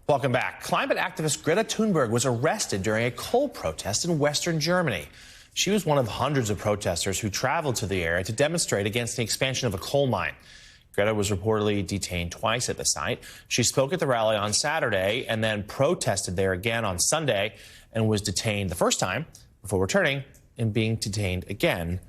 Welcome back. Climate activist Greta Thunberg was arrested during a coal protest in western Germany. She was one of hundreds of protesters who traveled to the area to demonstrate against the expansion of a coal mine. Greta was reportedly detained twice at the site. She spoke at the rally on Saturday and then protested there again on Sunday and was detained the first time before returning and being detained again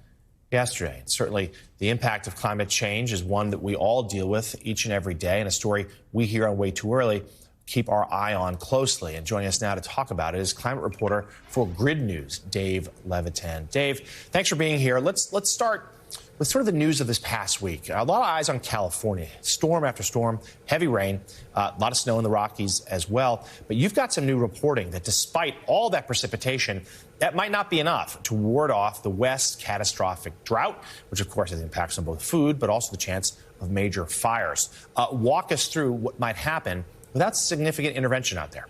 yesterday. And certainly, the impact of climate change is one that we all deal with each and every day, and a story we here on Way Too Early keep our eye on closely. And joining us now to talk about it is climate reporter for Grid News, Dave Levitan. Dave, thanks for being here. Let's start with sort of the news of this past week. A lot of eyes on California. Storm after storm, heavy rain, a lot of snow in the Rockies as well. But you've got some new reporting that despite all that precipitation, that might not be enough to ward off the West's catastrophic drought, which of course has impacts on both food, but also the chance of major fires. Walk us through what might happen without significant intervention out there.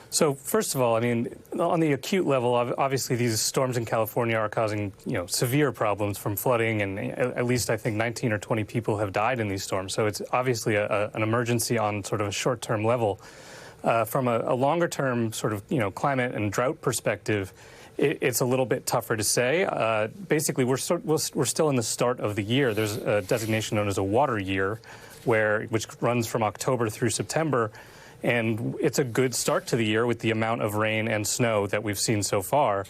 So first of all, I mean, on the acute level, obviously these storms in California are causing, severe problems from flooding, and at least I think 19 or 20 people have died in these storms. So it's obviously an emergency on sort of a short-term level. From a longer-term sort of, climate and drought perspective, it's a little bit tougher to say. Basically, we're still in the start of the year. There's a designation known as a water year, which runs from October through September. And it's a good start to the year with the amount of rain and snow that we've seen so far.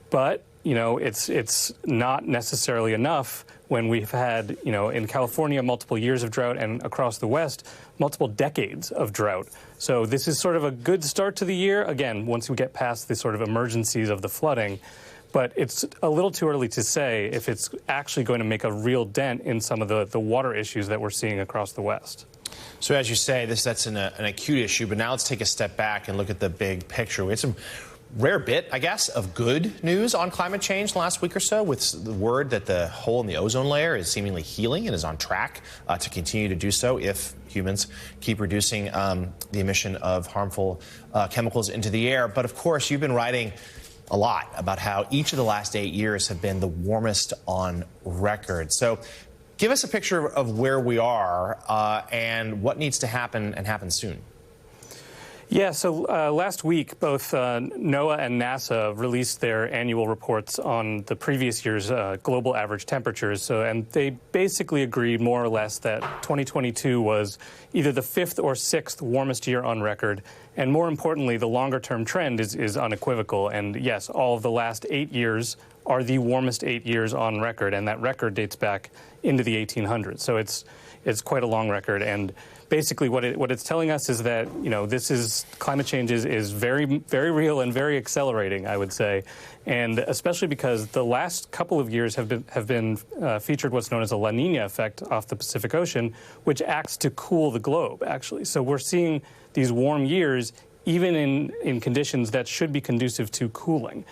But, it's not necessarily enough when we've had, in California, multiple years of drought, and across the West, multiple decades of drought. So this is sort of a good start to the year, again, once we get past the sort of emergencies of the flooding. But it's a little too early to say if it's actually going to make a real dent in some of the water issues that we're seeing across the West. So as you say, that's an acute issue, but now let's take a step back and look at the big picture. We had some rare bit, I guess, of good news on climate change last week or so, with the word that the hole in the ozone layer is seemingly healing and is on track to continue to do so if humans keep reducing the emission of harmful chemicals into the air. But of course, you've been writing a lot about how each of the last 8 years have been the warmest on record. So give us a picture of where we are and what needs to happen and happen soon. Yeah, so last week, both NOAA and NASA released their annual reports on the previous year's global average temperatures. And they basically agreed more or less that 2022 was either the 5th or 6th warmest year on record. And more importantly, the longer-term trend is unequivocal. And yes, all of the last 8 years are the warmest 8 years on record, and that record dates back into the 1800s. So it's quite a long record. And basically what it's telling us is that, climate change is very, very real and very accelerating, I would say. And especially because the last couple of years have been featured what's known as a La Nina effect off the Pacific Ocean, which acts to cool the globe, actually. So we're seeing these warm years even in conditions that should be conducive to cooling.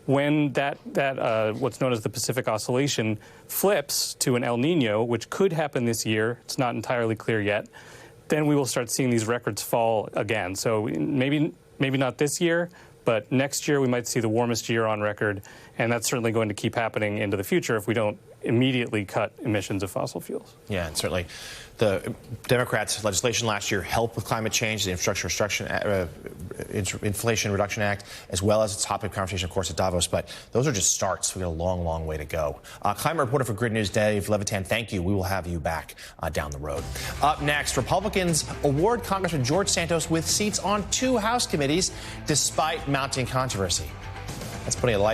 When that what's known as the Pacific Oscillation flips to an El Nino, which could happen this year, it's not entirely clear yet, then we will start seeing these records fall again. So maybe not this year, but next year we might see the warmest year on record, and that's certainly going to keep happening into the future if we don't immediately cut emissions of fossil fuels. Yeah, and certainly the Democrats' legislation last year helped with climate change, the Inflation Reduction Act, as well as a topic of conversation, of course, at Davos. But those are just starts. We've got a long, long way to go. Climate reporter for Grid News, Dave Levitan, thank you. We will have you back down the road. Up next, Republicans award Congressman George Santos with seats on 2 House committees despite mounting controversy. That's putting it lightly.